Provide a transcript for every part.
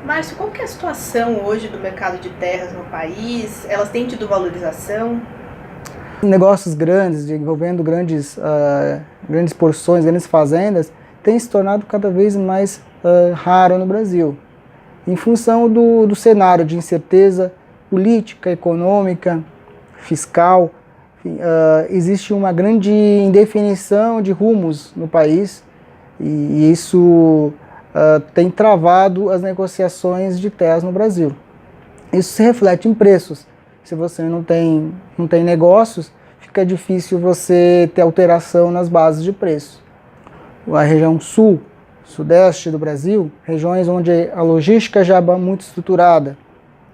Márcio, qual que é a situação hoje do mercado de terras no país? Elas têm tido valorização? Negócios grandes, envolvendo grandes porções, grandes fazendas, tem se tornado cada vez mais raro no Brasil, em função do cenário de incerteza política, econômica, fiscal. Enfim, existe uma grande indefinição de rumos no país e isso tem travado as negociações de terras no Brasil. Isso se reflete em preços. Se você não tem negócios, fica difícil você ter alteração nas bases de preço. A região sul, sudeste do Brasil, regiões onde a logística já é muito estruturada,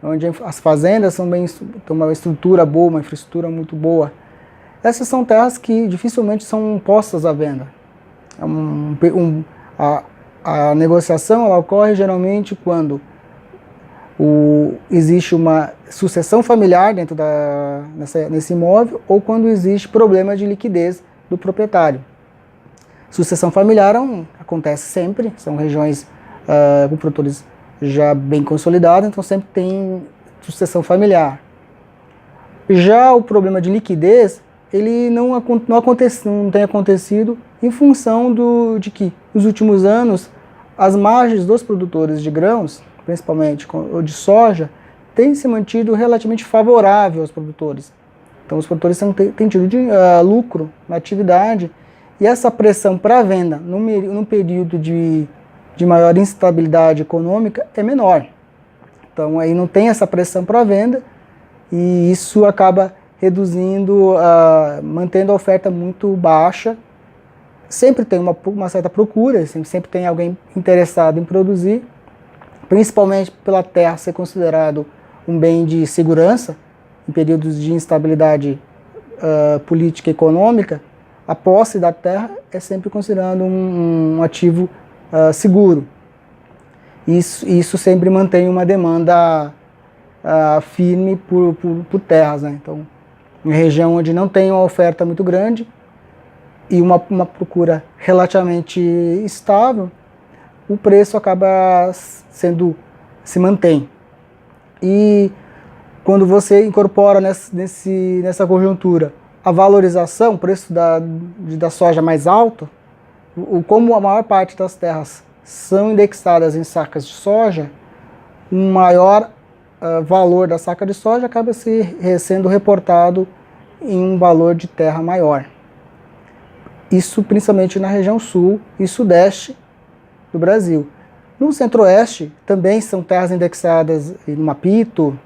onde as fazendas têm uma estrutura boa, uma infraestrutura muito boa. Essas são terras que dificilmente são postas à venda. A negociação ela ocorre geralmente quando existe uma sucessão familiar nesse imóvel ou quando existe problema de liquidez do proprietário. Sucessão familiar acontece sempre, são regiões com produtores já bem consolidados, então sempre tem sucessão familiar. Já o problema de liquidez, ele não tem acontecido em função de que, nos últimos anos, as margens dos produtores de grãos, principalmente o de soja, têm se mantido relativamente favorável aos produtores. Então os produtores têm tido lucro na atividade e essa pressão para a venda num período de maior instabilidade econômica é menor. Então aí não tem essa pressão para a venda e isso acaba reduzindo, mantendo a oferta muito baixa. Sempre tem uma certa procura, sempre tem alguém interessado em produzir, principalmente pela terra ser considerado um bem de segurança em períodos de instabilidade política e econômica. A posse da terra é sempre considerado um ativo seguro. Isso sempre mantém uma demanda firme por terras, né? Então, em região onde não tem uma oferta muito grande e uma procura relativamente estável, o preço acaba se mantém. E quando você incorpora nessa conjuntura a valorização, o preço da soja mais alto, como a maior parte das terras são indexadas em sacas de soja, um maior valor da saca de soja acaba sendo reportado em um valor de terra maior. Isso principalmente na região sul e sudeste do Brasil. No centro-oeste também são terras indexadas no Mapito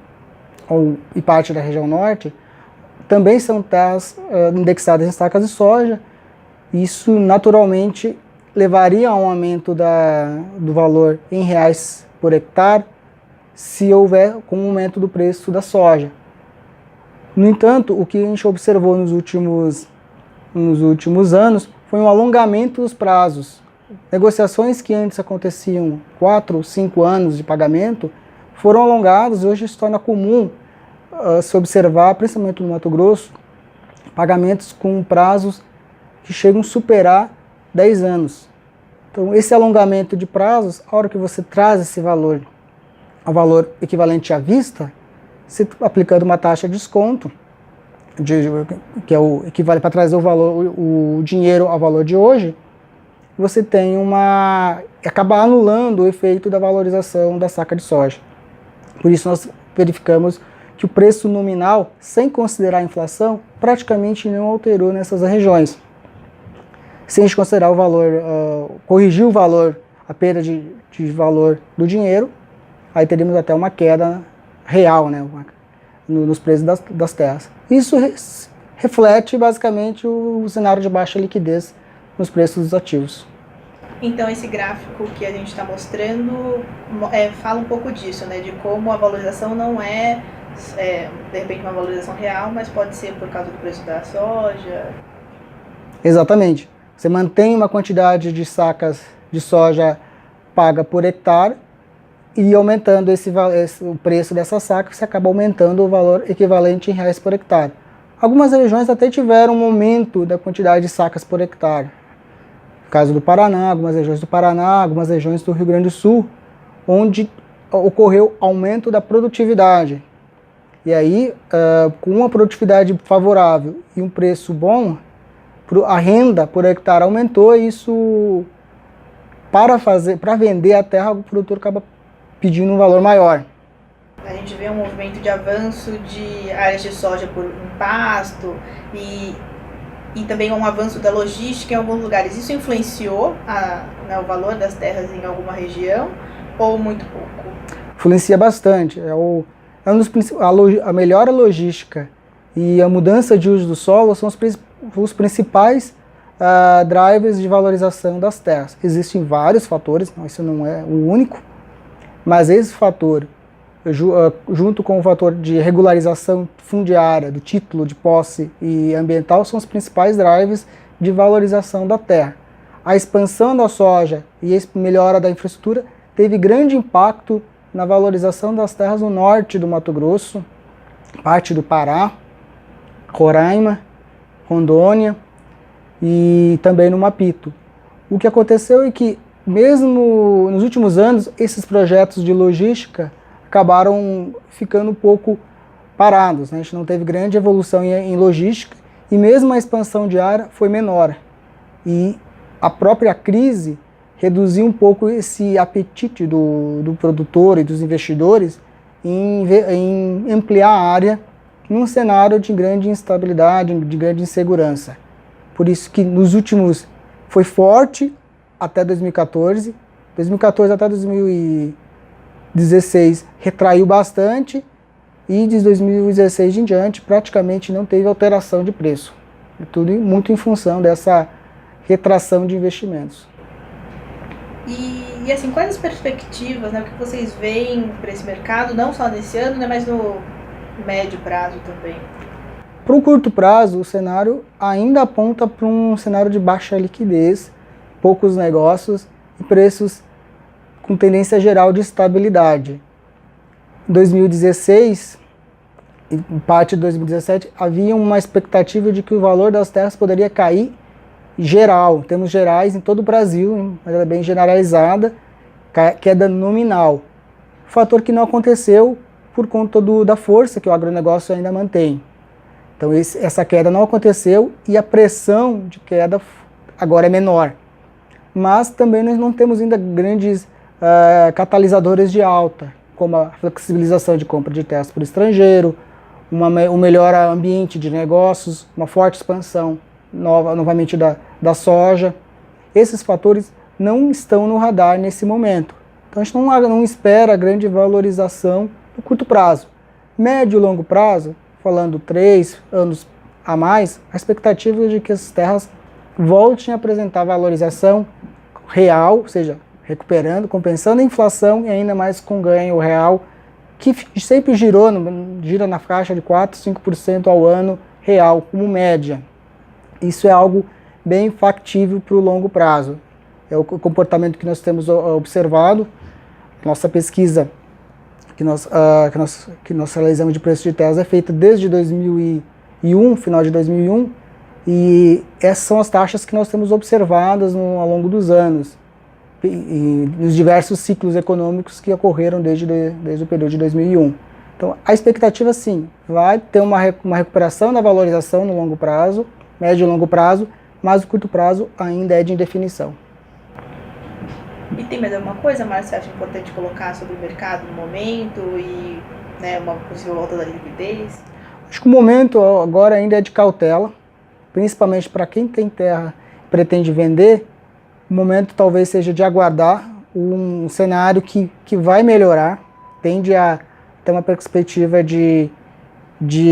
e parte da região norte, também são terras indexadas em sacas de soja. Isso naturalmente levaria a um aumento do valor em reais por hectare se houver com o aumento do preço da soja. No entanto, o que a gente observou nos últimos anos foi um alongamento dos prazos. Negociações que antes aconteciam 4 ou 5 anos de pagamento foram alongadas e hoje se torna comum se observar, principalmente no Mato Grosso, pagamentos com prazos que chegam a superar 10 anos. Então, esse alongamento de prazos, a hora que você traz esse valor ao valor equivalente à vista, se aplicando uma taxa de desconto, que é o equivale para trazer o dinheiro ao valor de hoje, você tem acaba anulando o efeito da valorização da saca de soja. Por isso nós verificamos que o preço nominal, sem considerar a inflação, praticamente não alterou nessas regiões. Se a gente considerar o valor, corrigir o valor, a perda de valor do dinheiro, aí teríamos até uma queda real, né, nos preços das terras. Isso reflete basicamente o cenário de baixa liquidez nos preços dos ativos. Então esse gráfico que a gente está mostrando fala um pouco disso, né, de como a valorização não de repente uma valorização real, mas pode ser por causa do preço da soja. Exatamente. Você mantém uma quantidade de sacas de soja paga por hectare e aumentando o preço dessa saca, você acaba aumentando o valor equivalente em reais por hectare. Algumas regiões até tiveram um aumento da quantidade de sacas por hectare. No caso do Paraná, algumas regiões do Paraná, algumas regiões do Rio Grande do Sul, onde ocorreu aumento da produtividade. E aí, com uma produtividade favorável e um preço bom, a renda por hectare aumentou, e isso, para vender a terra, o produtor acaba pedindo um valor maior. A gente vê um movimento de avanço de áreas de soja por pasto e também um avanço da logística em alguns lugares. Isso influenciou o valor das terras em alguma região ou muito pouco? Influencia bastante. A melhora logística e a mudança de uso do solo são os principais drivers de valorização das terras. Existem vários fatores, isso não é o único, mas esse fator, junto com o fator de regularização fundiária, do título de posse e ambiental, são os principais drivers de valorização da terra. A expansão da soja e a melhora da infraestrutura teve grande impacto na valorização das terras no norte do Mato Grosso, parte do Pará, Roraima, Rondônia e também no Mapito. O que aconteceu é que, mesmo nos últimos anos, esses projetos de logística acabaram ficando um pouco parados, né? A gente não teve grande evolução em logística e mesmo a expansão de área foi menor. E a própria crise reduziu um pouco esse apetite do produtor e dos investidores em ampliar a área num cenário de grande instabilidade, de grande insegurança. Por isso que nos últimos, foi forte até 2014, 2014 até 2016 retraiu bastante, e de 2016 em diante praticamente não teve alteração de preço. É tudo muito em função dessa retração de investimentos. E assim, quais as perspectivas, né, o que vocês veem para esse mercado, não só nesse ano, né, mas no médio prazo também? Para o curto prazo, o cenário ainda aponta para um cenário de baixa liquidez, poucos negócios e preços com tendência geral de estabilidade. Em 2016, em parte de 2017, havia uma expectativa de que o valor das terras poderia cair geral, em termos gerais, em todo o Brasil, mas ela é bem generalizada, queda nominal. Fator que não aconteceu por conta da força que o agronegócio ainda mantém. Então essa queda não aconteceu e a pressão de queda agora é menor. Mas também nós não temos ainda grandes catalisadores de alta, como a flexibilização de compra de terras por estrangeiro, um melhor ambiente de negócios, uma forte expansão novamente da soja. Esses fatores não estão no radar nesse momento. Então a gente não espera grande valorização no curto prazo. Médio e longo prazo, falando 3 anos a mais, a expectativa é de que as terras voltem a apresentar valorização real, ou seja, recuperando, compensando a inflação e ainda mais com ganho real, que sempre gira na faixa de 4, 5% ao ano real, como média. Isso é algo bem factível para o longo prazo. É o comportamento que nós temos observado. Nossa pesquisa que nós realizamos de preço de terras é feita desde 2001, final de 2001, e essas são as taxas que nós temos observadas ao longo dos anos, e nos diversos ciclos econômicos que ocorreram desde o período de 2001. Então, a expectativa, sim, vai ter uma recuperação da valorização no longo prazo, médio e longo prazo, mas o curto prazo ainda é de indefinição. E tem mais alguma coisa, Márcio, você acha importante colocar sobre o mercado no momento e, né, uma possível volta da liquidez? Acho que o momento agora ainda é de cautela, principalmente para quem tem terra e pretende vender. O momento talvez seja de aguardar um cenário que vai melhorar, tende a ter uma perspectiva de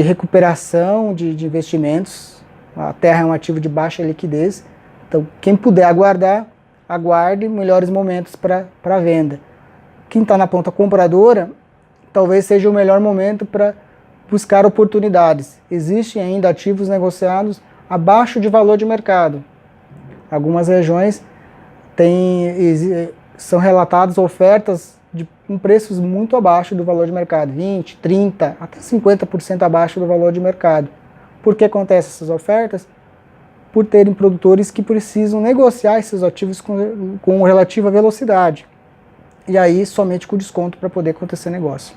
recuperação de investimentos. A terra é um ativo de baixa liquidez, então quem puder aguardar, aguarde melhores momentos para venda. Quem está na ponta compradora, talvez seja o melhor momento para buscar oportunidades. Existem ainda ativos negociados abaixo de valor de mercado. Algumas regiões são relatadas ofertas com preços muito abaixo do valor de mercado, 20%, 30%, até 50% abaixo do valor de mercado. Por que acontecem essas ofertas? Por terem produtores que precisam negociar esses ativos com relativa velocidade. e aí somente com desconto para poder acontecer negócio.